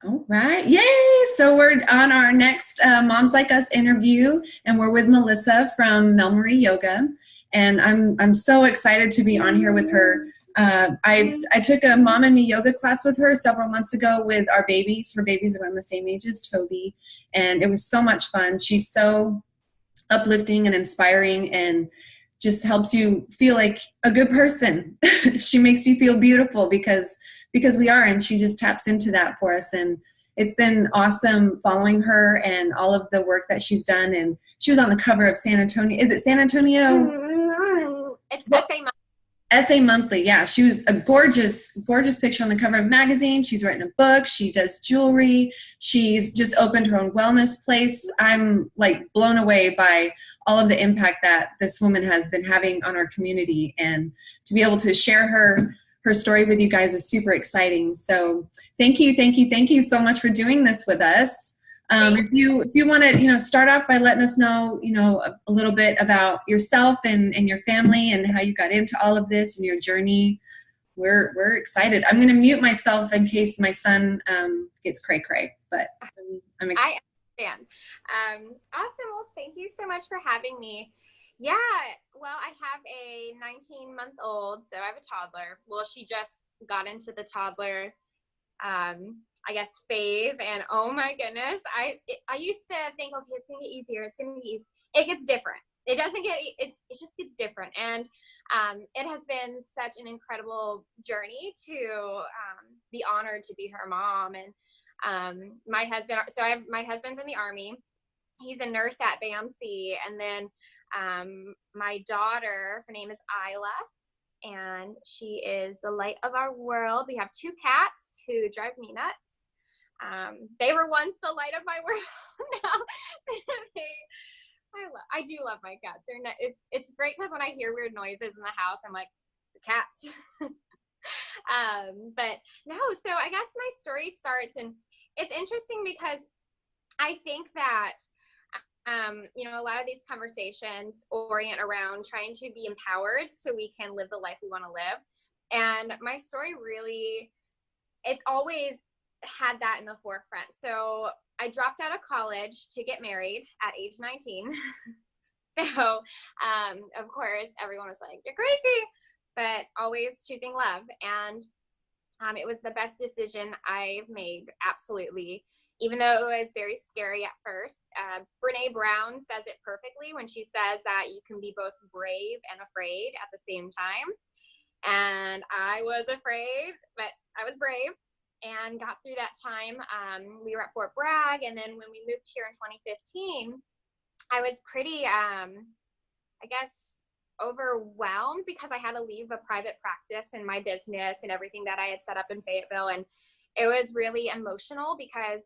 All right. Yay. So we're on our next Moms Like Us interview, and we're with Melissa from MelMarie Yoga. And I'm so excited to be on here with her. I took a Mom and Me yoga class with her several months ago with our babies. Her babies are around the same age as Toby. And it was so much fun. She's so uplifting and inspiring and just helps you feel like a good person. She makes you feel beautiful because we are, and she just taps into that for us. And it's been awesome following her and all of the work that she's done. And she was on the cover of San Antonio. Is it San Antonio? It's SA SA Monthly. Yeah, she was a gorgeous, gorgeous picture on the cover of a magazine. She's written a book. She does jewelry. She's just opened her own wellness place. I'm like blown away by all of the impact that this woman has been having on our community, and to be able to share her story with you guys is super exciting. So thank you so much for doing this with us. If you want to, start off by letting us know, a little bit about yourself and your family and how you got into all of this and your journey, we're excited. I'm going to mute myself in case my son gets cray cray, but I'm excited. I understand. Awesome. Well, thank you so much for having me. Yeah, well, I have a 19-month-old, so I have a toddler. Well, she just got into the toddler I guess phase, and oh my goodness, I used to think, okay, it's gonna get easier, it's gonna be easy. It gets different. It doesn't get, it just gets different. And it has been such an incredible journey to be honored to be her mom. And my husband, my husband's in the Army. He's a nurse at BAMC. And then my daughter, her name is Isla, and she is the light of our world. We have two cats who drive me nuts. They were once the light of my world. Now I do love my cats. It's great because when I hear weird noises in the house, I'm like, the cats. But no, so I guess my story starts, and it's interesting because I think that a lot of these conversations orient around trying to be empowered so we can live the life we want to live. And my story really, it's always had that in the forefront. So I dropped out of college to get married at age 19. So, of course, everyone was like, you're crazy, but always choosing love. And it was the best decision I've made, absolutely. Even though it was very scary at first. Brene Brown says it perfectly when she says that you can be both brave and afraid at the same time. And I was afraid, but I was brave and got through that time. We were at Fort Bragg, and then when we moved here in 2015, I was pretty, I guess, overwhelmed because I had to leave a private practice and my business and everything that I had set up in Fayetteville. And it was really emotional because,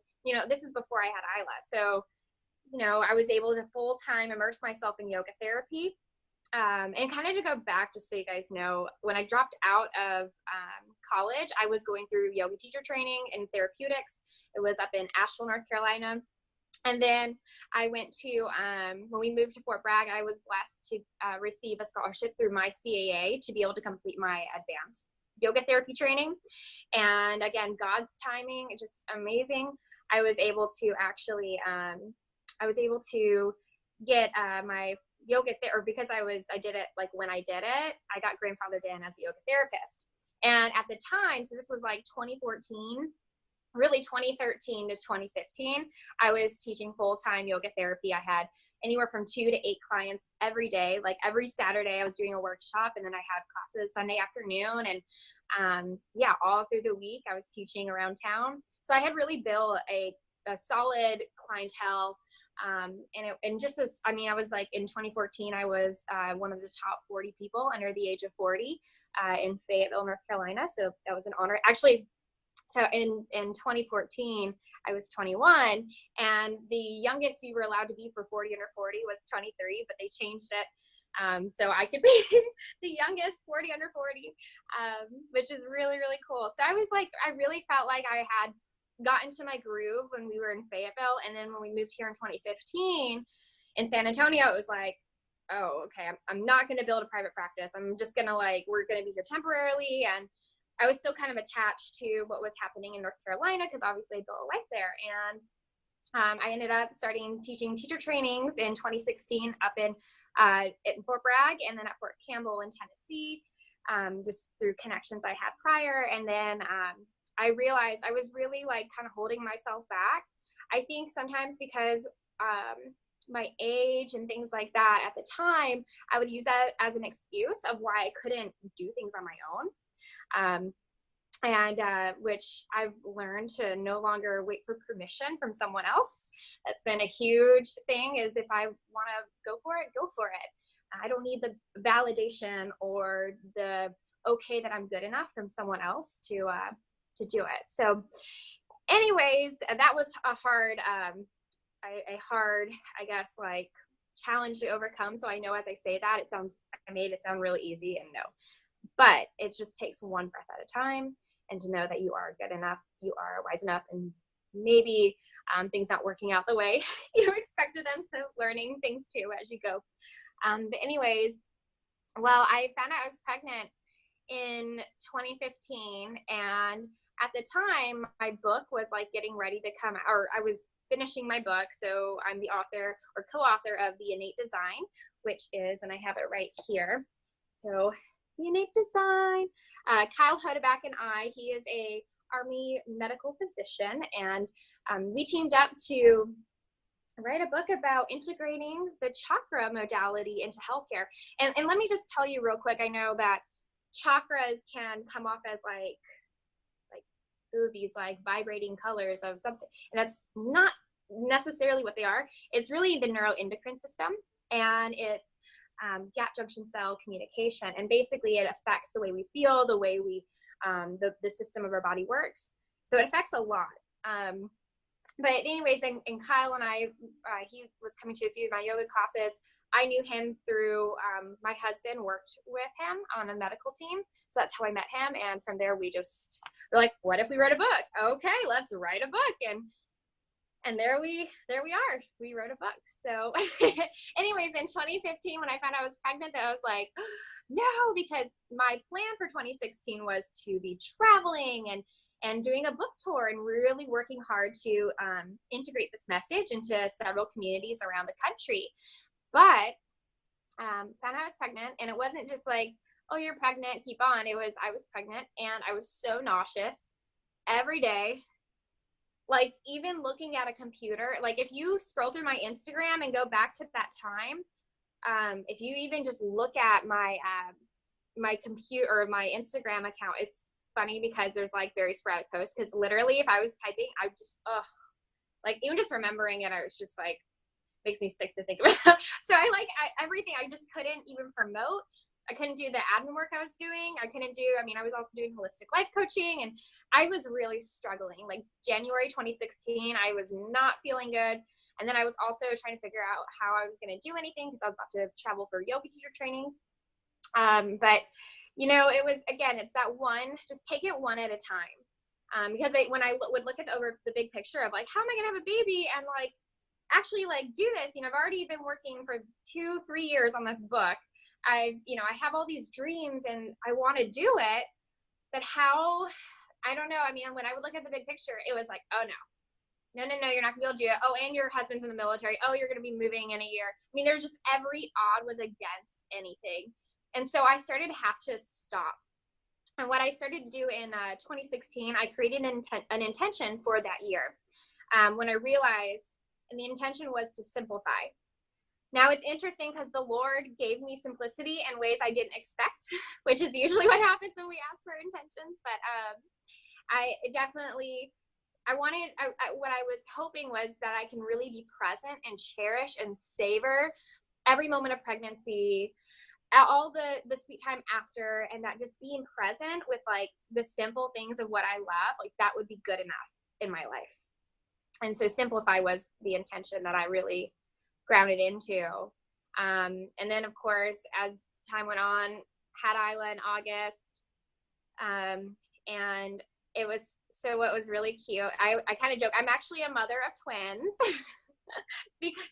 this is before I had Isla. So, I was able to full-time immerse myself in yoga therapy. And kind of to go back, just so you guys know, when I dropped out of college, I was going through yoga teacher training and therapeutics. It was up in Asheville, North Carolina. And then I went to, when we moved to Fort Bragg, I was blessed to receive a scholarship through my CAA to be able to complete my advanced yoga therapy training. And again, God's timing, just amazing. I was able to actually, get my yoga because I did it like when I did it, I got grandfathered in as a yoga therapist. And at the time, so this was like 2014, really 2013 to 2015, I was teaching full-time yoga therapy. I had anywhere from 2 to 8 clients every day. Like every Saturday I was doing a workshop, and then I had classes Sunday afternoon. And all through the week I was teaching around town. So I had really built a solid clientele. I was like, in 2014, I was one of the top 40 people under the age of 40 in Fayetteville, North Carolina. So that was an honor. Actually, so in 2014, I was 21, and the youngest you were allowed to be for 40 under 40 was 23, but they changed it. So I could be the youngest 40 under 40, which is really, really cool. So I really felt like I had gotten to my groove when we were in Fayetteville. And then when we moved here in 2015 in San Antonio, it was like, oh, okay, I'm not going to build a private practice. I'm just going to we're going to be here temporarily. And I was still kind of attached to what was happening in North Carolina because obviously I built a life there. And I ended up starting teaching teacher trainings in 2016 up in Fort Bragg, and then at Fort Campbell in Tennessee, just through connections I had prior. And then I realized I was really like kind of holding myself back. I think sometimes because my age and things like that at the time, I would use that as an excuse of why I couldn't do things on my own. Which I've learned to no longer wait for permission from someone else. That's been a huge thing, is if I want to go for it, go for it. I don't need the validation or the okay that I'm good enough from someone else to do it. So anyways, that was a hard, I guess, like challenge to overcome. So I know as I say that, I made it sound really easy, and no, but it just takes one breath at a time, and to know that you are good enough, you are wise enough, and maybe things not working out the way you expected them. So learning things too as you go. But anyways, well, I found out I was pregnant in 2015, and at the time my book was like getting ready to come out, or I was finishing my book. So I'm the author or co-author of The Innate Design, which is, and I have it right here. So The Innate Design, Kyle Hodeback and he is a Army medical physician, and we teamed up to write a book about integrating the chakra modality into healthcare. And let me just tell you real quick, I know that chakras can come off as like ooh, these like vibrating colors of something, and that's not necessarily what they are. It's really the neuroendocrine system, and it's gap junction cell communication, and basically it affects the way we feel, the way we the system of our body works. So it affects a lot. But anyways, and Kyle and I, he was coming to a few of my yoga classes. I knew him through my husband worked with him on a medical team. So that's how I met him. And from there, we're like, what if we wrote a book? Okay, let's write a book. And there we are. We wrote a book. So anyways, in 2015, when I found I was pregnant, I was like, no, because my plan for 2016 was to be traveling and doing a book tour and really working hard to integrate this message into several communities around the country. But found I was pregnant, and it wasn't just like, oh, you're pregnant, keep on. I was pregnant, and I was so nauseous every day. Like even looking at a computer, like if you scroll through my Instagram and go back to that time, if you even just look at my my computer or my Instagram account, it's funny because there's like very sporadic posts, because literally if I was typing, I just like even just remembering it, I was just like, makes me sick to think about. So everything, I just couldn't even promote. I couldn't do the admin work I was doing. I was also doing holistic life coaching, and I was really struggling. Like January 2016, I was not feeling good. And then I was also trying to figure out how I was going to do anything, because I was about to travel for yoga teacher trainings. But it was, again, it's that one, just take it one at a time. Because when I would look at over the big picture of like, how am I going to have a baby and like actually like do this, I've already been working for 2-3 years on this book. I have all these dreams and I want to do it, but how, I don't know. I mean, when I would look at the big picture, it was like, oh no, you're not gonna be able to do it. Oh, and your husband's in the military. Oh, you're gonna be moving in a year. I mean, there's just every odd was against anything. And so I started to have to stop. And what I started to do in 2016, I created an intention for that year. When I realized, and the intention was to simplify. Now it's interesting because the Lord gave me simplicity in ways I didn't expect, which is usually what happens when we ask for intentions. But what I was hoping was that I can really be present and cherish and savor every moment of pregnancy, all the sweet time after, and that just being present with like the simple things of what I love, like that would be good enough in my life. And so simplify was the intention that I really grounded into. And then of course, as time went on, had Isla in August. And it was really cute. I kind of joke, I'm actually a mother of twins because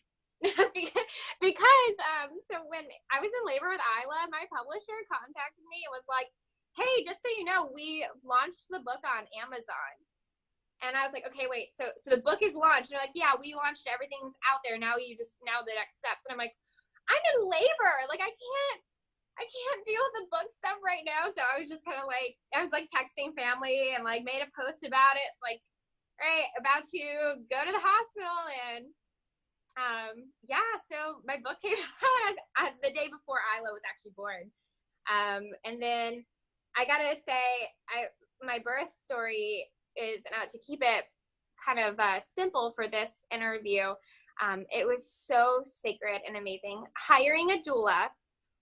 so when I was in labor with Isla, my publisher contacted me and was like, hey, just so you know, we launched the book on Amazon. And I was like, okay, wait, so the book is launched. And they're like, yeah, we launched it. Everything's out there. Now the next steps. And I'm like, I'm in labor. Like, I can't deal with the book stuff right now. So I was just kind of like, I was like texting family and like made a post about it. Like, all right, about to go to the hospital. And yeah, so my book came out the day before Isla was actually born. And then I gotta say, my birth story is, to keep it kind of simple for this interview, it was so sacred and amazing. Hiring a doula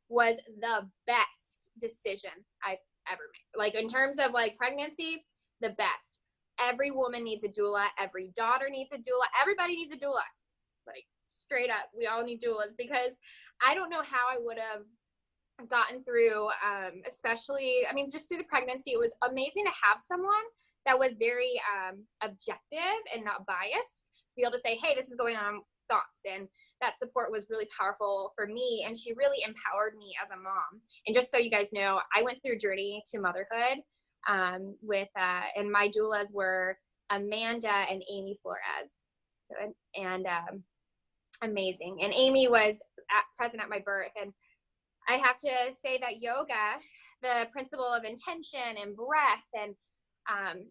was the best decision I've ever made. Like, in terms of like pregnancy, the best. Every woman needs a doula. Every daughter needs a doula. Everybody needs a doula. Like, straight up, we all need doulas, because I don't know how I would have gotten through, especially, I mean, just through the pregnancy. It was amazing to have someone that was very objective and not biased, be able to say, hey, this is going on, thoughts. And that support was really powerful for me, and she really empowered me as a mom. And just so you guys know, I went through a journey to motherhood with and my doulas were Amanda and Amy Flores. So and amazing. And Amy was present at my birth. And I have to say that yoga, the principle of intention and breath, and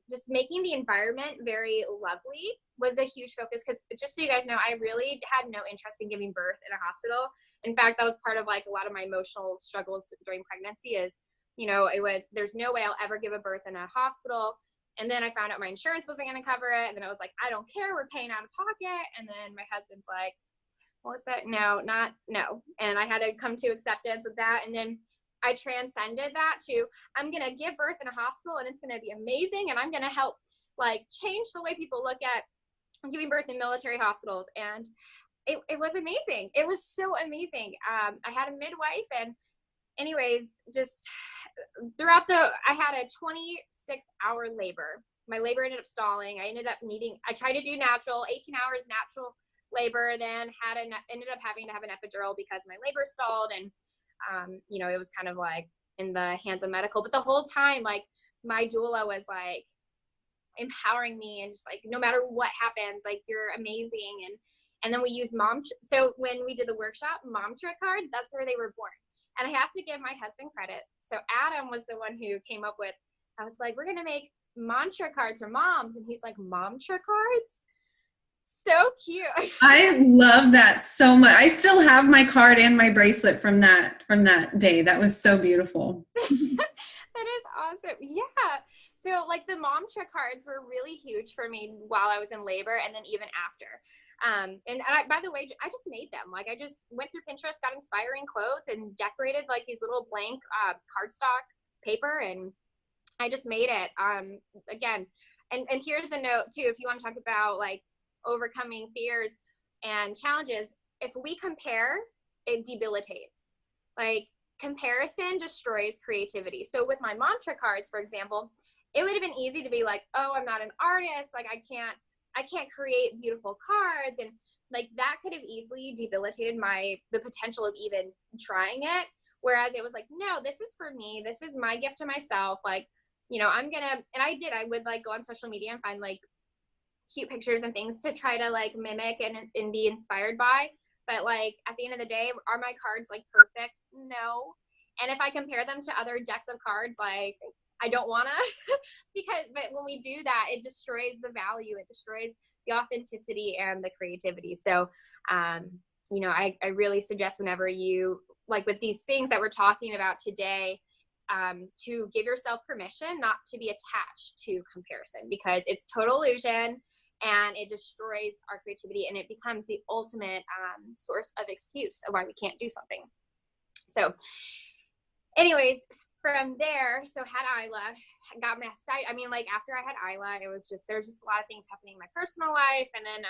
just making the environment very lovely was a huge focus. Because just so you guys know, I really had no interest in giving birth in a hospital. In fact, that was part of like a lot of my emotional struggles during pregnancy is, you know, it was, there's no way I'll ever give a birth in a hospital. And then I found out my insurance wasn't going to cover it. And then I was like, I don't care. We're paying out of pocket. And then my husband's like, Melissa, no. And I had to come to acceptance with that. And then I transcended that to, I'm going to give birth in a hospital and it's going to be amazing. And I'm going to help like change the way people look at giving birth in military hospitals. And it was amazing. It was so amazing. I had a midwife, and anyways, just throughout I had a 26-hour labor. My labor ended up stalling. I tried to do natural, 18 hours natural labor, then ended up having to have an epidural because my labor stalled. And you know, it was kind of like in the hands of medical, but the whole time, like, my doula was like empowering me and just like, no matter what happens, like, you're amazing. And then we used so when we did the workshop, m.o.m.tribe cards, that's where they were born. And I have to give my husband credit. So Adam was the one who came up with, I was like, we're going to make m.o.m.tribe cards for moms. And he's like, m.o.m.tribe cards? So cute. I love that so much. I still have my card and my bracelet from that day. That was so beautiful. That is awesome. Yeah. So like the m.o.m.tribe cards were really huge for me while I was in labor, and then even after. And by the way, I just made them. Like, I just went through Pinterest, got inspiring quotes, and decorated like these little blank cardstock paper, and I just made it. Again, and here's a note too, if you want to talk about like overcoming fears and challenges. If we compare, it debilitates. Like, comparison destroys creativity. So with my m.o.m.tribe cards, for example, it would have been easy to be like, oh, I'm not an artist. Like, I can't create beautiful cards. And like, that could have easily debilitated the potential of even trying it. Whereas it was like, no, this is for me. This is my gift to myself. Like, you know, and I would like go on social media and find like cute pictures and things to try to like mimic and be inspired by. But like, at the end of the day, are my cards like perfect? No. And if I compare them to other decks of cards, like, I don't want to, but when we do that, it destroys the value. It destroys the authenticity and the creativity. So, you know, I really suggest whenever you, like with these things that we're talking about today, to give yourself permission not to be attached to comparison, because it's total illusion and it destroys our creativity, and it becomes the ultimate source of excuse of why we can't do something. So anyways, from there, so had Isla, got mastitis. I mean, like, after I had Isla, it was just, there's just a lot of things happening in my personal life, and then,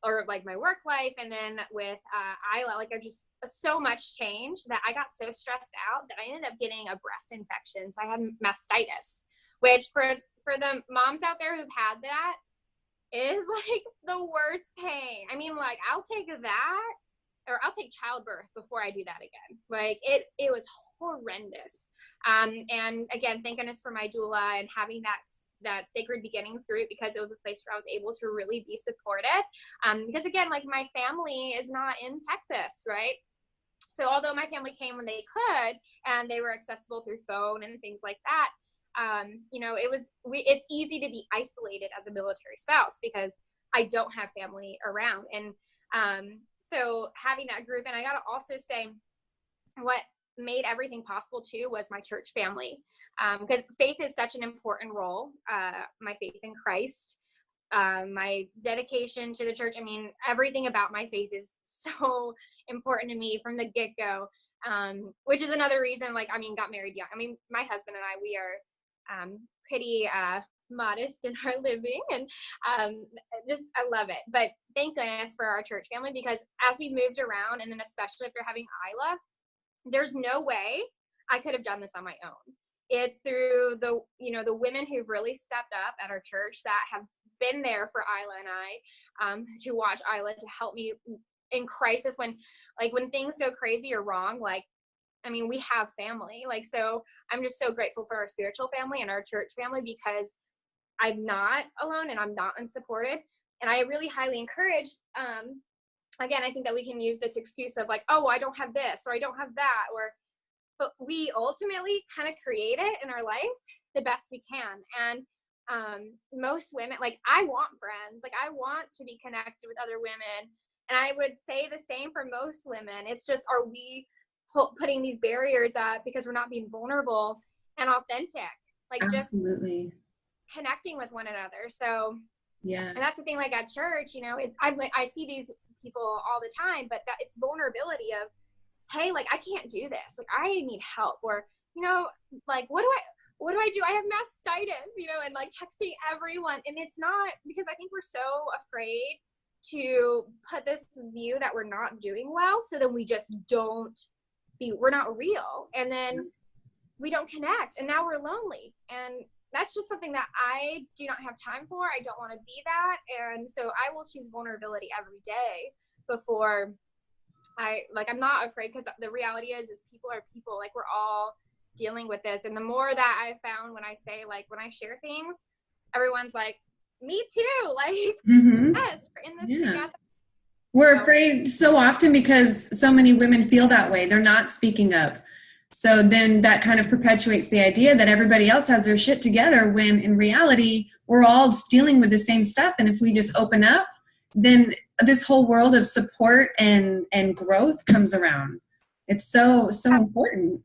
or like my work life. And then with Isla, like, there's just so much change that I got so stressed out that I ended up getting a breast infection. So I had mastitis, which for the moms out there who've had that, is like the worst pain. I mean, like, I'll take that, or I'll take childbirth before I do that again. Like, it was horrendous. And again, thank goodness for my doula and having that Sacred Beginnings group, because it was a place where I was able to really be supported. Because again, like my family is not in Texas, right? So although my family came when they could and they were accessible through phone and things like that, it's easy to be isolated as a military spouse because I don't have family around. And so having that group, and I got to also say what made everything possible too was my church family, because faith is such an important role. My faith in Christ, my dedication to the church. I mean, everything about my faith is so important to me from the get-go, which is another reason, like, I mean, got married young. I mean, my husband and I, we are pretty modest in our living, and I love it. But thank goodness for our church family, because as we moved around, and then especially after having Isla, there's no way I could have done this on my own. It's through the women who've really stepped up at our church that have been there for Isla and I, to watch Isla, to help me in crisis when things go crazy or wrong. Like, I mean, we have family. Like, so I'm just so grateful for our spiritual family and our church family, because I'm not alone and I'm not unsupported. And I really highly encourage, again, I think that we can use this excuse of like, oh, I don't have this, or I don't have that, but we ultimately kind of create it in our life the best we can. And most women, like, I want friends, like I want to be connected with other women. And I would say the same for most women. It's just, are we putting these barriers up because we're not being vulnerable and authentic, like Absolutely. just connecting with one another. So yeah, and that's the thing, like at church, I see these people all the time, but that it's vulnerability of, hey, like, I can't do this, like I need help, or like, what do I do? I have mastitis, and like texting everyone. And it's not because I think we're so afraid to put this view that we're not doing well, so then we just we're not real, and then we don't connect, and now we're lonely. And that's just something that I do not have time for. I don't want to be that. And so I will choose vulnerability every day before I'm not afraid, because the reality is people are people. Like, we're all dealing with this. And the more that I found, when I say, like, when I share things, everyone's like, me too. Like, yes, we're in this together. We're afraid so often because so many women feel that way. They're not speaking up. So then that kind of perpetuates the idea that everybody else has their shit together, when in reality, we're all dealing with the same stuff. And if we just open up, then this whole world of support and growth comes around. It's so important.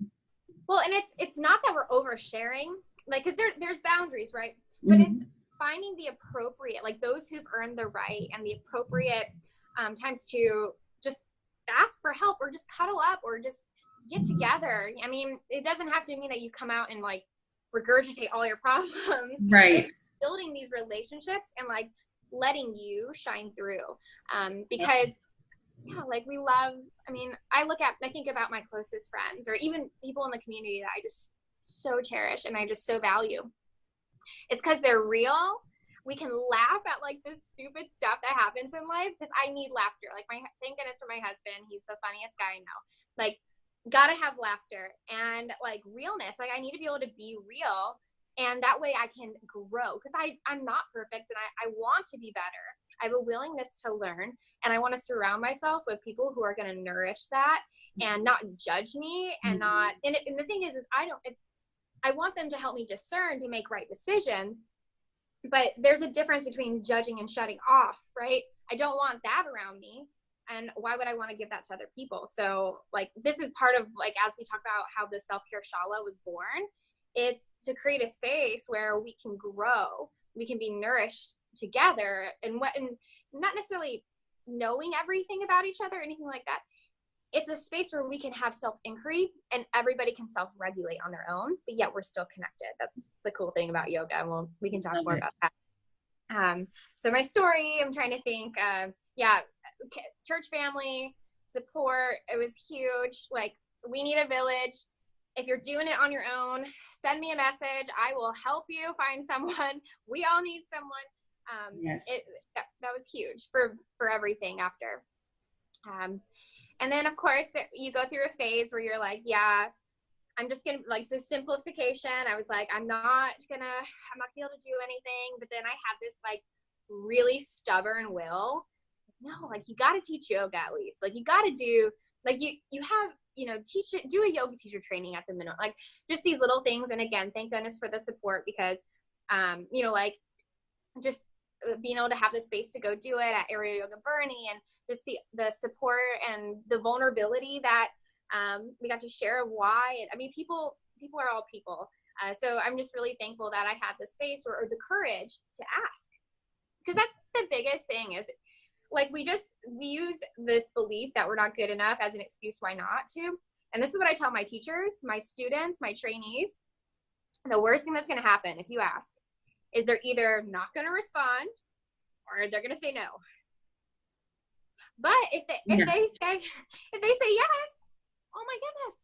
Well, and it's not that we're oversharing, like, because there's boundaries, right? But it's finding the appropriate, like those who've earned the right and the appropriate times to just ask for help, or just cuddle up, or just get together. I mean, it doesn't have to mean that you come out and like regurgitate all your problems. Right. It's building these relationships and like letting you shine through. Because like we love, I think about my closest friends, or even people in the community that I just so cherish and I just so value. It's because they're real. We can laugh at like this stupid stuff that happens in life, because I need laughter. Like, thank goodness for my husband. He's the funniest guy I know. Like, gotta have laughter and like realness. Like, I need to be able to be real, and that way I can grow, because I'm not perfect, and I want to be better. I have a willingness to learn, and I want to surround myself with people who are going to nourish that and not judge me, and not, and the thing is I want them to help me discern to make right decisions. But there's a difference between judging and shutting off, right? I don't want that around me. And why would I want to give that to other people? So like, this is part of, like, as we talk about how the Self Care Shala was born, it's to create a space where we can grow, we can be nourished together, and not necessarily knowing everything about each other or anything like that. It's a space where we can have self-inquiry, and everybody can self-regulate on their own, but yet we're still connected. That's the cool thing about yoga. Well, we can talk more about that. So my story, I'm trying to think, church family, support, it was huge. Like, we need a village. If you're doing it on your own, send me a message. I will help you find someone. We all need someone. Yes. That was huge for everything after. And then, of course, you go through a phase where you're like, yeah, I'm just gonna like, so simplification. I was like, I'm not gonna be able to do anything. But then I had this like really stubborn will. No, like you got to teach yoga at least. Like you got to do, like you have, teach it, do a yoga teacher training at the minimum, like just these little things. And again, thank goodness for the support, because, like just being able to have the space to go do it at Area Yoga Bernie, and just the support and the vulnerability that we got to share of why. I mean, people are all people. So I'm just really thankful that I had the space or the courage to ask, because that's the biggest thing is like we use this belief that we're not good enough as an excuse why not to. And this is what I tell my teachers, my students, my trainees. The worst thing that's going to happen if you ask is they're either not going to respond or they're going to say no. But if they say yes, oh my goodness.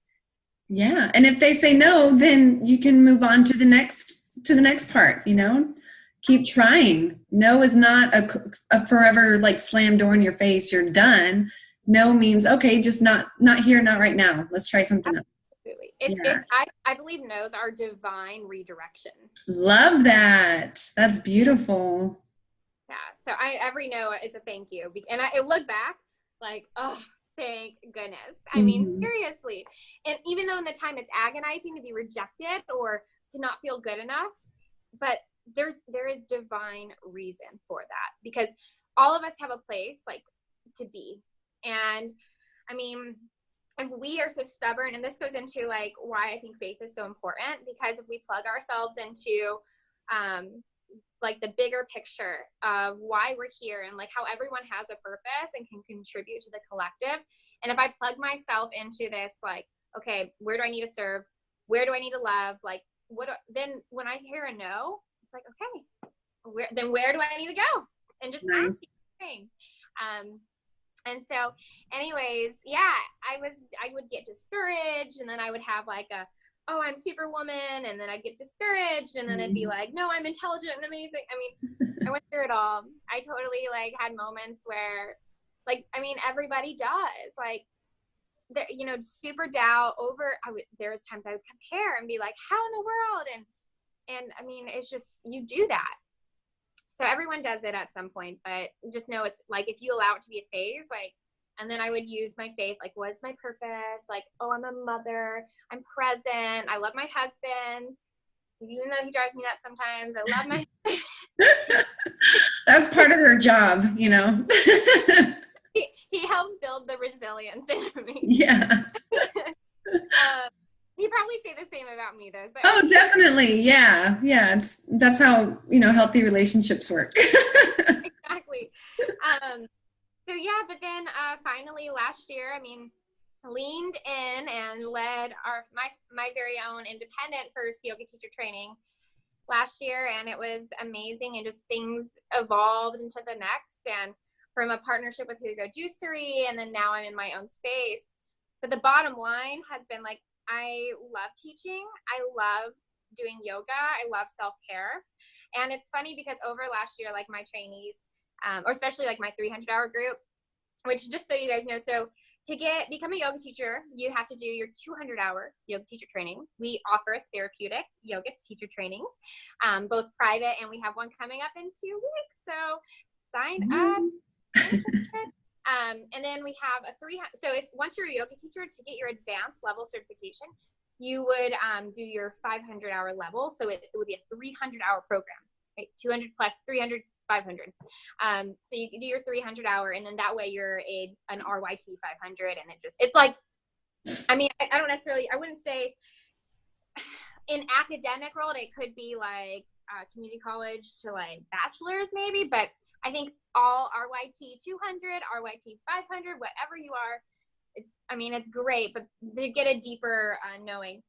Yeah. And if they say no, then you can move on to the next part, keep trying. No is not a forever like slam door in your face. You're done. No means, okay, just not here, not right now. Let's try something else. Absolutely. I believe no's are divine redirection. Love that. That's beautiful. Yeah. So every no is a thank you. And I look back like, oh, thank goodness. I mean, seriously. And even though in the time it's agonizing to be rejected or to not feel good enough, but there is divine reason for that, because all of us have a place like to be. And I mean, if we are so stubborn, and this goes into like why I think faith is so important, because if we plug ourselves into like the bigger picture of why we're here and like how everyone has a purpose and can contribute to the collective. And if I plug myself into this, like, okay, where do I need to serve? Where do I need to love? Like, then when I hear a no, it's like, okay, where do I need to go? And just ask thing. And so anyways, yeah, I would get discouraged, and then I would have like oh, I'm superwoman, and then I'd get discouraged, and then I'd be like, no, I'm intelligent and amazing. I mean, I went through it all. I totally like had moments where like, I mean, everybody does, like, super doubt over, there's times I would compare and be like, how in the world? And I mean, it's just, you do that. So everyone does it at some point, but just know it's like, if you allow it to be a phase, like, and then I would use my faith, like, what's my purpose? Like, oh, I'm a mother. I'm present. I love my husband, even though he drives me nuts sometimes. I love my. That's part of their job, He helps build the resilience in me. Yeah. He'd probably say the same about me, though. So. Oh, definitely. Yeah. Yeah. That's how, healthy relationships work. Exactly. So yeah, but then finally last year, I mean, leaned in and led my very own independent first yoga teacher training last year, and it was amazing, and just things evolved into the next, and from a partnership with Hugo Juicery, and then now I'm in my own space. But the bottom line has been like, I love teaching. I love doing yoga. I love self-care. And it's funny because over last year, like my trainees, or especially like my 300-hour group, which just so you guys know, so to become a yoga teacher, you have to do your 200-hour yoga teacher training. We offer therapeutic yoga teacher trainings, both private, and we have one coming up in 2 weeks. So sign up. And then we have a 300. So once you're a yoga teacher, to get your advanced level certification, you would do your 500-hour level. So it would be a 300-hour program, right? 200 plus 300, 500. So you do your 300-hour, and then that way you're an RYT 500, and it's like, I mean, I wouldn't say in academic world, it could be like community college to like bachelor's maybe, but I think all RYT 200, RYT 500, whatever you are, it's great, but to get a deeper knowing.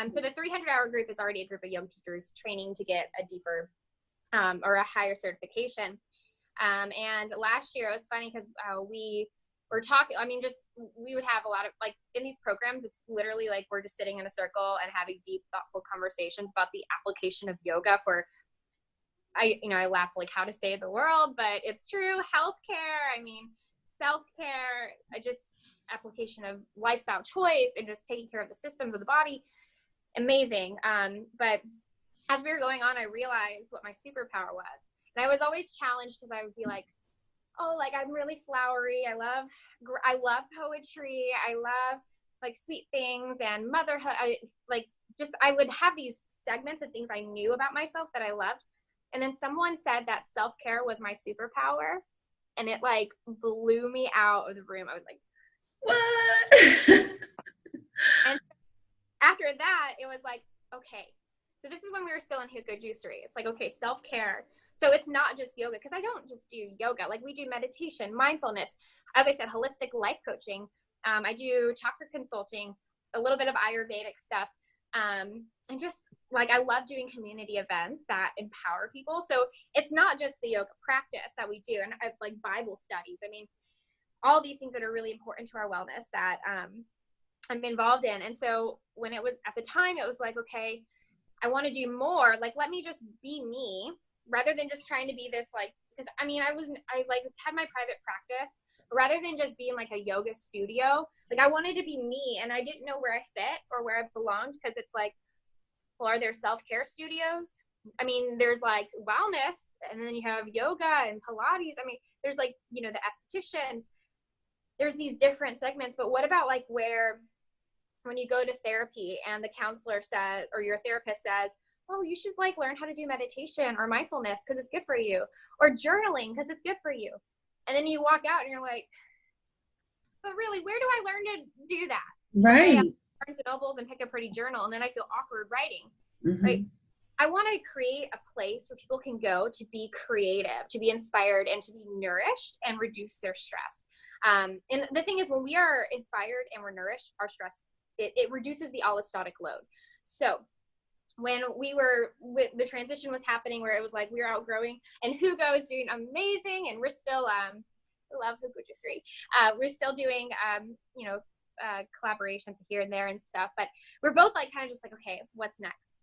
So the 300-hour group is already a group of yoga teachers training to get a deeper or a higher certification. And last year it was funny because we were talking, I mean, we would have a lot of, like, in these programs, it's literally like we're just sitting in a circle and having deep, thoughtful conversations about the application of yoga for, I laughed like how to save the world, but it's true. Healthcare, I mean, self-care, just application of lifestyle choice and just taking care of the systems of the body. amazing. But as we were going on, I realized what my superpower was. And I was always challenged because I would be like, oh, like I'm really flowery. I love poetry. I love like sweet things and motherhood. I would have these segments of things I knew about myself that I loved. And then someone said that self-care was my superpower, and it like blew me out of the room. I was like, What? and after that, it was like, okay. So this is when we were still in Hikojuicery. It's like, okay, self-care. So it's not just yoga, because I don't just do yoga. Like we do meditation, mindfulness, as I said, holistic life coaching. I do chakra consulting, a little bit of Ayurvedic stuff. And just like, I love doing community events that empower people. So it's not just the yoga practice that we do, and like Bible studies. I mean, all these things that are really important to our wellness that I'm involved in. And so when it was at the time, it was like, okay, I want to do more. Like, let me just be me rather than just trying to be this, like, because I mean, I like had my private practice, but rather than just being like a yoga studio, like I wanted to be me, and I didn't know where I fit or where I belonged, because it's like, well, are there self-care studios? I mean, there's like wellness, and then you have yoga and Pilates. I mean, there's like, you know, the estheticians, there's these different segments, but what about like where when you go to therapy and the counselor says, or your therapist says, oh, you should like learn how to do meditation or mindfulness because it's good for you, or journaling because it's good for you. And then you walk out and you're like, but really, where do I learn to do that? Right. Okay, I'll go to Barnes and Nobles and pick a pretty journal, and then I feel awkward writing. Mm-hmm. Right? I want to create a place where people can go to be creative, to be inspired, and to be nourished and reduce their stress. And the thing is, when we are inspired and we're nourished, our stress, it reduces the allostatic load. So when the transition was happening, where it was like we were outgrowing, and Hugo is doing amazing, and we're still, I love Hugo Juicery. We're still doing, collaborations here and there and stuff, but we're both like kind of just like, okay, what's next?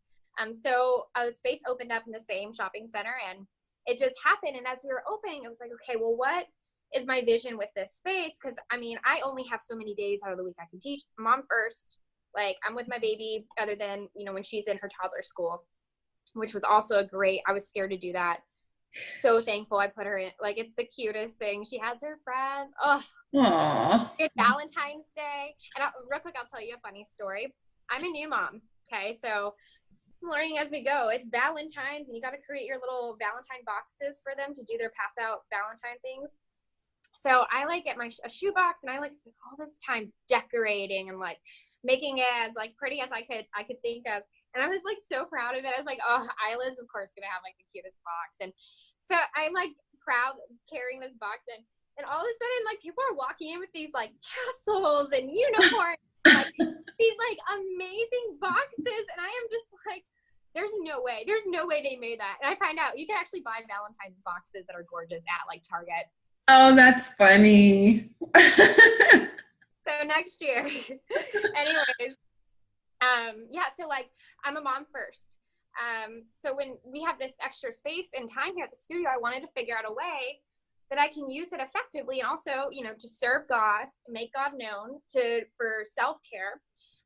So a space opened up in the same shopping center, and it just happened. And as we were opening, it was like, okay, well, what is my vision with this space? Because I mean, I only have so many days out of the week I can teach. Mom first. Like I'm with my baby, other than, you know, when she's in her toddler school, which was also I was scared to do that. So thankful I put her in. Like, it's the cutest thing. She has her friends. Oh, Aww. it's Valentine's Day. And real quick, I'll tell you a funny story. I'm a new mom. Okay. So I'm learning as we go. It's Valentine's, and you got to create your little Valentine boxes for them to do their pass out Valentine things. So I like get a shoe box, and I like spend all this time decorating and like making it as like pretty as I could think of. And I was like so proud of it. I was like, oh, Isla's of course gonna have like the cutest box. And so I'm like proud carrying this box in. And all of a sudden, like people are walking in with these like castles and unicorns, like these like amazing boxes. And I am just like, there's no way they made that. And I find out you can actually buy Valentine's boxes that are gorgeous at like Target. Oh, that's funny. So next year. Anyways, so like I'm a mom first. So when we have this extra space and time here at the studio, I wanted to figure out a way that I can use it effectively, and also, you know, to serve God, make God known for self-care.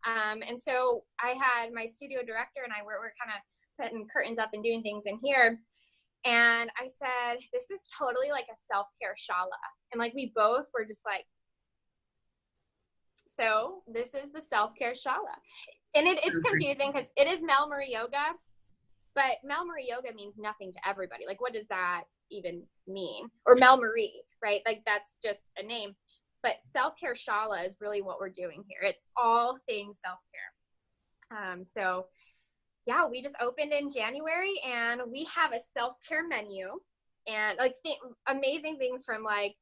And so I had my studio director and I were kind of putting curtains up and doing things in here. And I said, this is totally like a self-care shala. And like we both were just like, so this is the self-care shala. And it's confusing because it is MelMarie yoga, but MelMarie yoga means nothing to everybody. Like, what does that even mean? Or MelMarie, right? Like that's just a name. But self-care shala is really what we're doing here. It's all things self-care. So yeah, we just opened in January, and we have a self-care menu, and like amazing things from like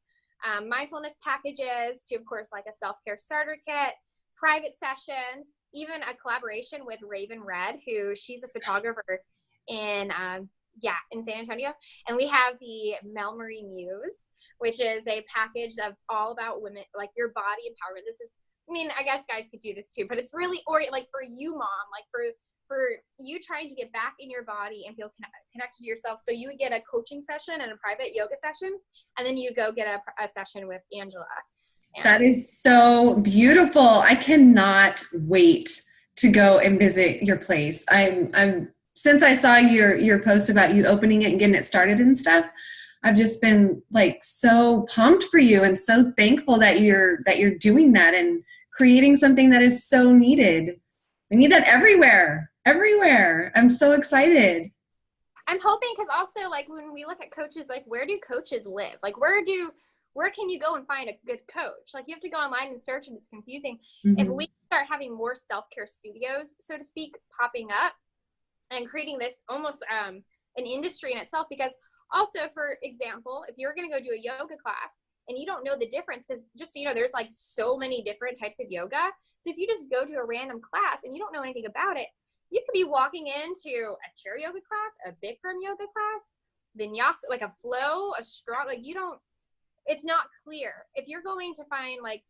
mindfulness packages to, of course, like a self-care starter kit, private sessions, even a collaboration with Raven Red, who she's a photographer in San Antonio. And we have the MelMarie Muse, which is a package of all about women, like your body empowerment. This is, I mean, I guess guys could do this too, but it's really like for you, mom, like for you trying to get back in your body and feel connected to yourself. So you would get a coaching session and a private yoga session, and then you'd go get a session with Angela. That is so beautiful. I cannot wait to go and visit your place. I'm since I saw your post about you opening it and getting it started and stuff, I've just been like so pumped for you and so thankful that you're doing that and creating something that is so needed. We need that everywhere. Everywhere. I'm so excited. I'm hoping, because also like when we look at coaches, like where do coaches live? Like where can you go and find a good coach? Like you have to go online and search and it's confusing. If we start having more self-care studios, so to speak, popping up and creating this almost an industry in itself, because also, for example, if you're going to go do a yoga class and you don't know the difference, because just so you know, there's like so many different types of yoga. So if you just go to a random class and you don't know anything about it, you could be walking into a chair yoga class, a Bikram yoga class, vinyasa, like a flow, a strong, like you don't, it's not clear. If you're going to find like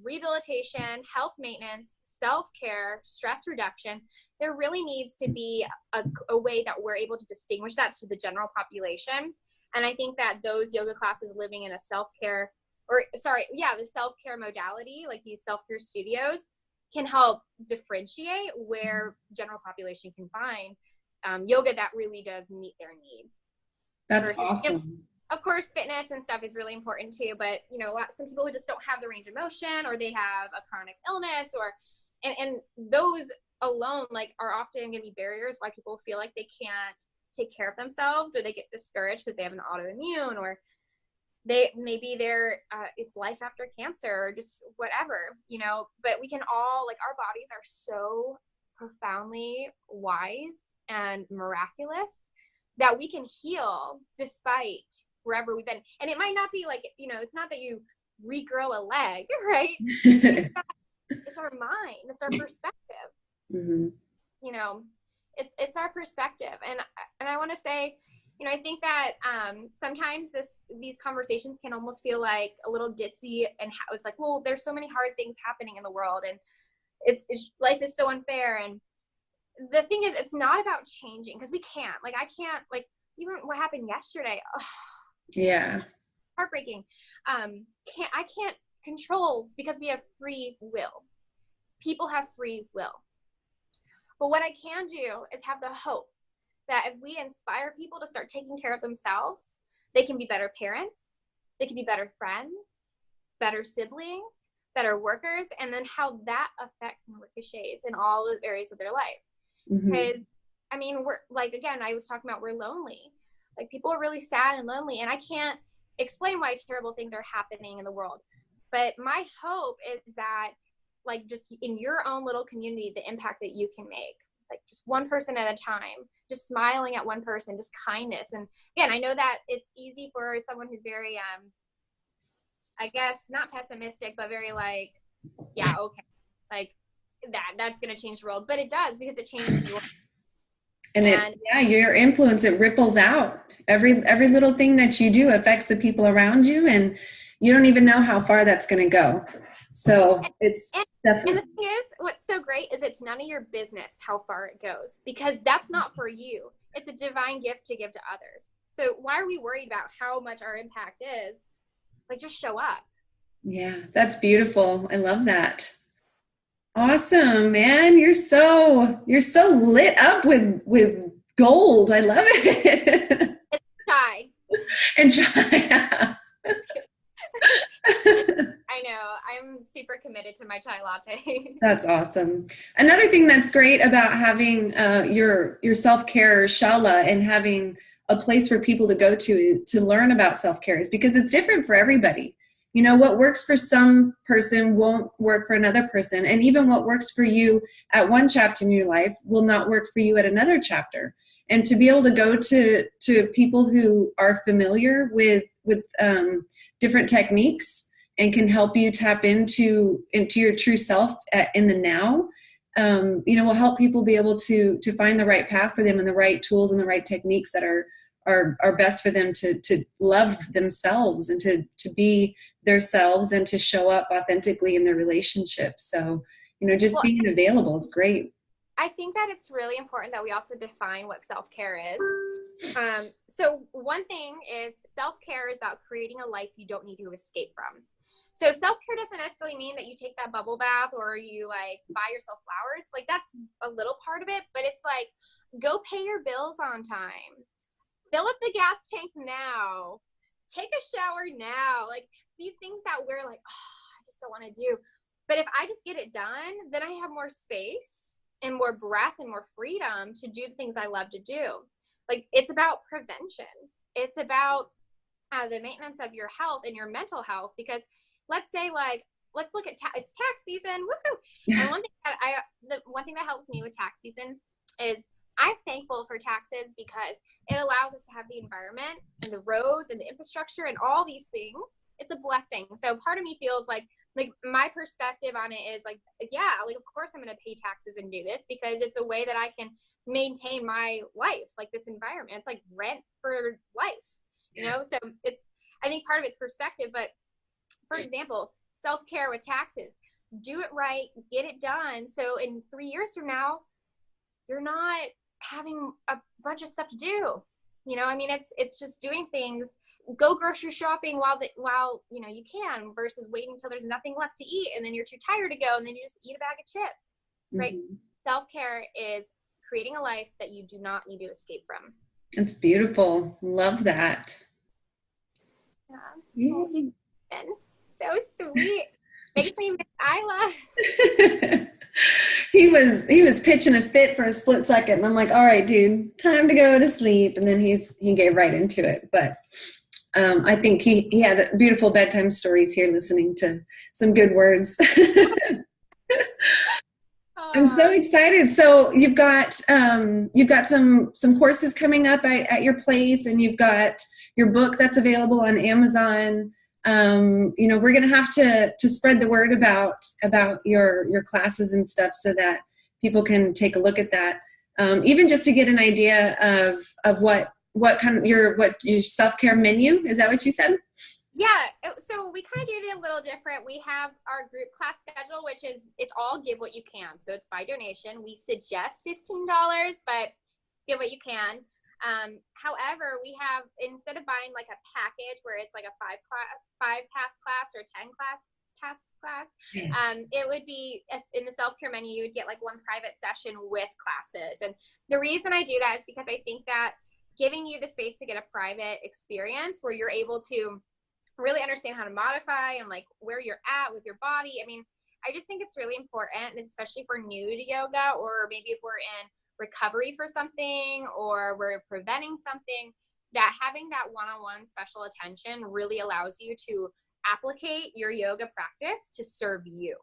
rehabilitation, health maintenance, self-care, stress reduction, there really needs to be a way that we're able to distinguish that to the general population. And I think that those yoga classes living in a self-care, the self-care modality, like these self-care studios, can help differentiate where general population can find yoga that really does meet their needs. That's awesome. Of course, fitness and stuff is really important too, but you know, some people who just don't have the range of motion, or they have a chronic illness, and those alone like are often going to be barriers why people feel like they can't take care of themselves, or they get discouraged because they have an autoimmune, or it's life after cancer, or just whatever, you know. But we can all, like, our bodies are so profoundly wise and miraculous that we can heal despite wherever we've been. And it might not be like, you know, it's not that you regrow a leg, right? It's our mind, it's our perspective. You know, it's our perspective. And I want to say, you know, I think that sometimes these conversations can almost feel like a little ditzy, and how it's like, well, there's so many hard things happening in the world, and it's life is so unfair. And the thing is, it's not about changing, because we can't, like, I can't, like, even what happened yesterday. Yeah. Heartbreaking. I can't control, because we have free will. People have free will. But what I can do is have the hope that if we inspire people to start taking care of themselves, they can be better parents, they can be better friends, better siblings, better workers, and then how that affects and ricochets in all the areas of their life. Because I mean, we're like, again, I was talking about, we're lonely. Like, people are really sad and lonely, and I can't explain why terrible things are happening in the world. But my hope is that, like, just in your own little community, the impact that you can make, like just one person at a time, just smiling at one person, just kindness. And again, I know that it's easy for someone who's very, I guess not pessimistic, but very like, yeah, okay, like that's going to change the world. But it does, because it changes your your influence, it ripples out. Every little thing that you do affects the people around you, and you don't even know how far that's going to go. So it's definitely. And the thing is, what's so great is it's none of your business how far it goes, because that's not for you. It's a divine gift to give to others. So why are we worried about how much our impact is? Like, just show up. Yeah, that's beautiful. I love that. Awesome, man. You're so lit up with gold. I love it. It's chai. And chai. I know. I'm super committed to my chai latte. That's awesome. Another thing that's great about having your Self Care Shala and having a place for people to go to learn about self-care is because it's different for everybody. You know, what works for some person won't work for another person. And even what works for you at one chapter in your life will not work for you at another chapter. And to be able to go to people who are familiar with different techniques and can help you tap into your true self in the now, will help people be able to find the right path for them and the right tools and the right techniques that are best for them to love themselves and to be themselves and to show up authentically in their relationships. So, being available is great. I think that it's really important that we also define what self-care is. So one thing is, self-care is about creating a life you don't need to escape from. So self-care doesn't necessarily mean that you take that bubble bath or you like buy yourself flowers. Like that's a little part of it, but it's like, go pay your bills on time. Fill up the gas tank now. Take a shower now. Like these things that we're like, oh, I just don't want to do. But if I just get it done, then I have more space and more breath and more freedom to do the things I love to do. Like it's about prevention. It's about the maintenance of your health and your mental health. Because let's say like, let's look at it's tax season. Woohoo! And the one thing that helps me with tax season is I'm thankful for taxes because it allows us to have the environment and the roads and the infrastructure and all these things. It's a blessing. So part of me feels like my perspective on it is like, yeah, like, of course I'm going to pay taxes and do this because it's a way that I can maintain my life, like this environment. It's like rent for life, you know? So I think part of it's perspective, but for example, self-care with taxes, do it right, get it done. So in 3 years from now, you're not having a bunch of stuff to do. You know, I mean, it's just doing things. Go grocery shopping while you know you can versus waiting until there's nothing left to eat and then you're too tired to go and then you just eat a bag of chips. Right? Mm-hmm. Self-care is creating a life that you do not need to escape from. That's beautiful. Love that. Yeah. Oh, he's been so sweet. Makes me miss Isla. He was pitching a fit for a split second. And I'm like, all right, dude, time to go to sleep. And then he gave right into it. But I think he had beautiful bedtime stories here, listening to some good words. I'm so excited. So you've got some courses coming up at your place, and you've got your book that's available on Amazon. You know, we're going to have to spread the word about your classes and stuff so that people can take a look at that. Even just to get an idea of what kind of your self-care menu, is that what you said? Yeah, so we kind of do it a little different. We have our group class schedule, which is, it's all give what you can. So it's by donation. We suggest $15, but it's give what you can. However, we have, instead of buying like a package where it's like a five pass class or 10 pass class, it would be in the self-care menu, you would get like one private session with classes. And the reason I do that is because I think that giving you the space to get a private experience where you're able to really understand how to modify and like where you're at with your body. I mean, I just think it's really important, especially if we're new to yoga, or maybe if we're in recovery for something or we're preventing something, that having that one-on-one special attention really allows you to applicate your yoga practice to serve you.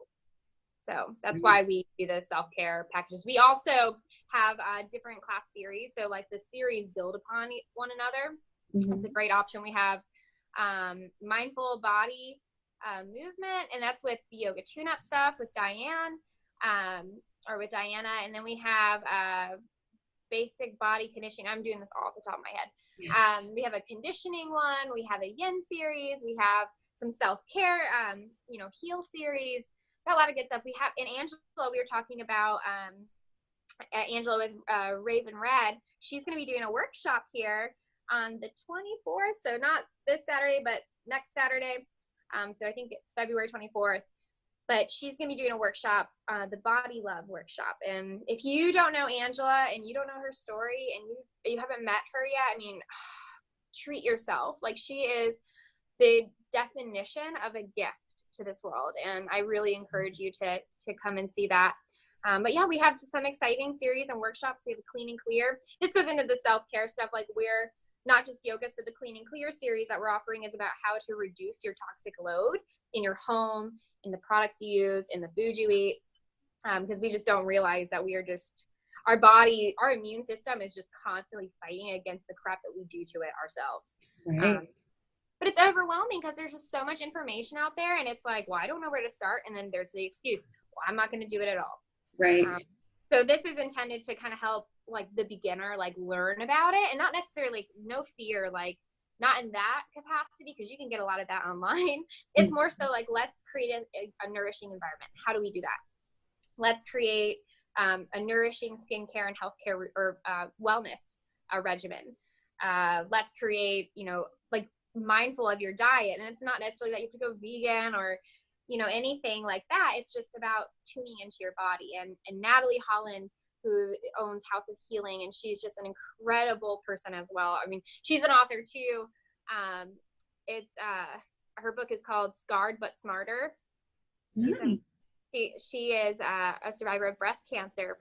So that's why we do the self-care packages. We also have different class series. So like the series build upon one another. Mm-hmm. It's a great option. We have mindful body movement, and that's with the yoga tune-up stuff with Diane or with Diana. And then we have basic body conditioning. I'm doing this all off the top of my head. We have a conditioning one. We have a yin series. We have some self-care, heal series. Got a lot of good stuff. We have, in Angela, we were talking about Angela with Raven Red. She's going to be doing a workshop here on the 24th. So not this Saturday, but next Saturday. So I think it's February 24th. But she's going to be doing a workshop, the Body Love workshop. And if you don't know Angela and you don't know her story and you haven't met her yet, I mean, treat yourself. Like, she is the definition of a gift to this world. And I really encourage you to come and see that. But yeah, we have some exciting series and workshops. We have a Clean and Clear. This goes into the self-care stuff. Like, we're not just yoga. So the Clean and Clear series that we're offering is about how to reduce your toxic load in your home, in the products you use, in the food you eat. Because we just don't realize that we are just, our body, our immune system is just constantly fighting against the crap that we do to it ourselves. Right. But it's overwhelming because there's just so much information out there, and it's like, well, I don't know where to start. And then there's the excuse, well, I'm not going to do it at all. Right. So this is intended to kind of help like the beginner, like, learn about it, and not necessarily, no fear, like not in that capacity, because you can get a lot of that online. It's more so like, let's create a nourishing environment. How do we do that? Let's create a nourishing skincare and healthcare or wellness regimen. Let's create, like, mindful of your diet. And it's not necessarily that you have to go vegan or, you know, anything like that. It's just about tuning into your body. And Natalie Holland, who owns House of Healing, and she's just an incredible person as well. I mean, she's an author too. It's her book is called Scarred But Smarter. She is a survivor of breast cancer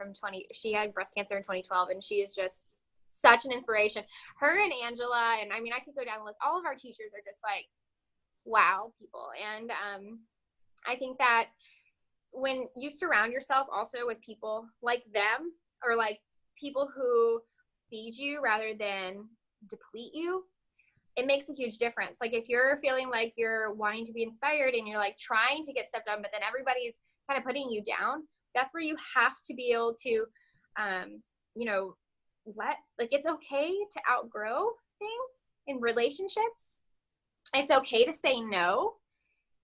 she had breast cancer in 2012, and she is just such an inspiration. Her and Angela, and I mean, I could go down the list. All of our teachers are just like, wow, people. And I think that when you surround yourself also with people like them, or like people who feed you rather than deplete you, it makes a huge difference. Like if you're feeling like you're wanting to be inspired and you're like trying to get stuff done, but then everybody's kind of putting you down, that's where you have to be able to, you know, it's okay to outgrow things in relationships. It's okay to say no.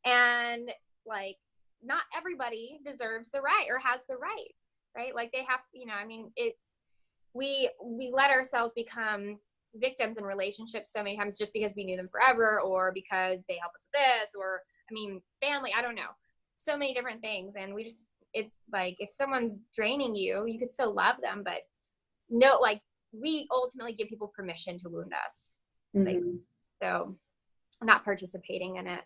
And like, not everybody deserves the right or has the right? Like they have, you know, I mean, we let ourselves become victims in relationships so many times just because we knew them forever, or because they help us with this, or I mean, family, I don't know, so many different things. And it's like, if someone's draining you, you could still love them, but no, like we ultimately give people permission to wound us. Like, so not participating in it,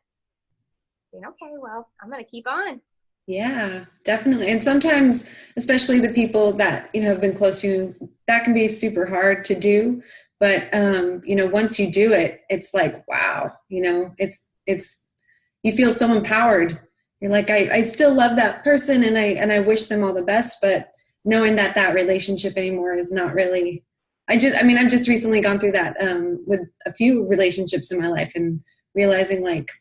saying, okay, well, I'm going to keep on. Yeah, definitely. And sometimes, especially the people that, you know, have been close to you, that can be super hard to do. But, you know, once you do it, it's like, wow, you know, you feel so empowered. You're like, I still love that person, and I wish them all the best, but knowing that relationship anymore is not really, I've just recently gone through that, with a few relationships in my life, and realizing like,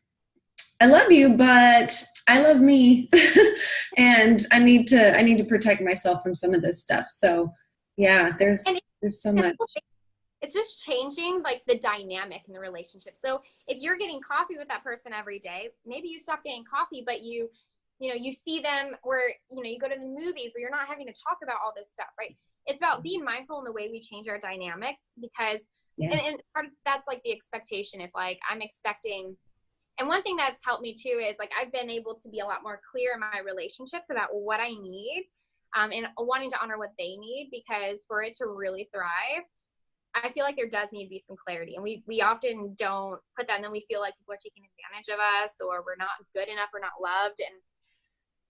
I love you, but I love me and I need to protect myself from some of this stuff. So yeah, there's so much. It's just changing like the dynamic in the relationship. So if you're getting coffee with that person every day, maybe you stop getting coffee, but you see them where, you know, you go to the movies where you're not having to talk about all this stuff, right? It's about being mindful in the way we change our dynamics, because, yes. and that's like the expectation. If like I'm expecting, and one thing that's helped me too is like I've been able to be a lot more clear in my relationships about what I need, and wanting to honor what they need, because for it to really thrive, I feel like there does need to be some clarity. And we often don't put that, and then we feel like people are taking advantage of us, or we're not good enough, we're not loved. And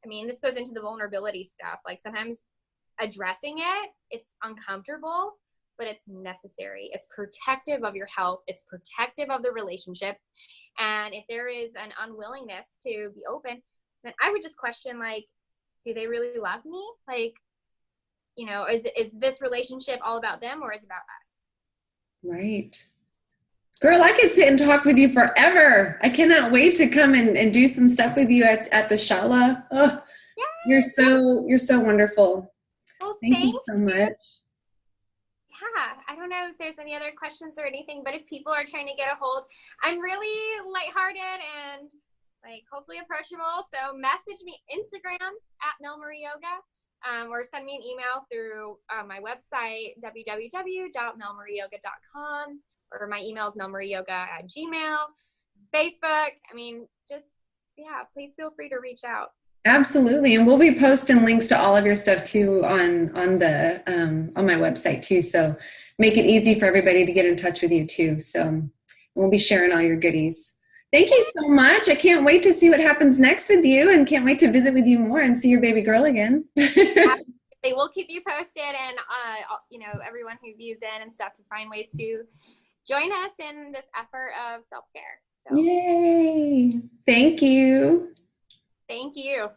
I mean, this goes into the vulnerability stuff. Like sometimes addressing it's uncomfortable, but it's necessary. It's protective of your health. It's protective of the relationship. And if there is an unwillingness to be open, then I would just question, like, do they really love me? Like, you know, is this relationship all about them, or is it about us? Right. Girl, I could sit and talk with you forever. I cannot wait to come and do some stuff with you at the Shala. Oh, you're so wonderful. Well, thank you so much. Yeah, I don't know if there's any other questions or anything, but if people are trying to get a hold, I'm really lighthearted and like hopefully approachable. So message me Instagram at MelMarie Yoga, or send me an email through my website, www.melmarieyoga.com, or my email is melmarieyoga@gmail, Facebook. I mean, just, yeah, please feel free to reach out. Absolutely. And we'll be posting links to all of your stuff too on my website too. So make it easy for everybody to get in touch with you too. So we'll be sharing all your goodies. Thank you so much. I can't wait to see what happens next with you, and can't wait to visit with you more and see your baby girl again. They will keep you posted, and you know, everyone who views in and stuff, to find ways to join us in this effort of self-care. So. Yay. Thank you. Thank you.